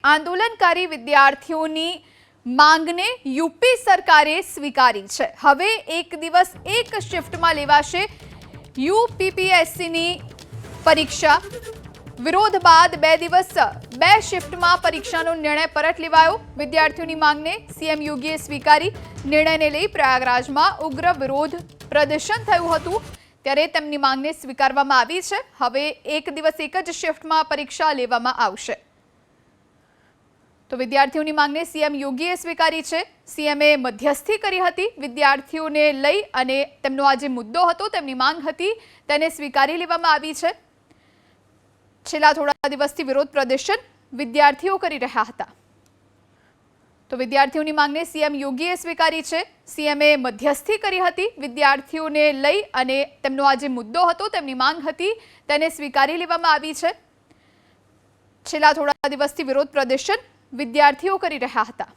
આંદોલનકારી વિદ્યાર્થીઓની માંગને યુપી સરકારે સ્વીકારી છે। હવે એક દિવસ એક શિફ્ટમાં લેવાશે યુપીપીએસસીની પરીક્ષા। વિરોધ બાદ 2 દિવસ 2 શિફ્ટમાં પરીક્ષાનો નિર્ણય પરત લેવાયો। વિદ્યાર્થીઓની માંગને સીએમ યોગીએ સ્વીકારી। નિર્ણયને લઈ પ્રયાગરાજમાં ઉગ્ર વિરોધ પ્રદર્શન થયું હતું, ત્યારે તેમની માંગને સ્વીકારવામાં આવી છે। હવે એક દિવસ એક જ શિફ્ટમાં પરીક્ષા લેવામાં આવશે। તો વિદ્યાર્થીઓની માંગને સીએમ યોગીએ સ્વીકારી છે। સીએમએ મધ્યસ્થી કરી હતી। વિદ્યાર્થીઓને લઈ અને તેમનો આ જે મુદ્દો હતો, તેમની માંગ હતી, તેને સ્વીકારી લેવામાં આવી છે। છેલ્લા થોડા દિવસથી વિરોધ પ્રદર્શન વિદ્યાર્થીઓ કરી રહ્યા હતા। તો વિદ્યાર્થીઓની માંગને સીએમ યોગીએ સ્વીકારી છે। સીએમએ મધ્યસ્થી કરી હતી। વિદ્યાર્થીઓને લઈ અને તેમનો આ જે મુદ્દો હતો, તેમની માંગ હતી, તેને સ્વીકારી લેવામાં આવી છે। છેલ્લા થોડા દિવસથી વિરોધ પ્રદર્શન વિદ્યાર્થીઓ કરી રહ્યા હતા।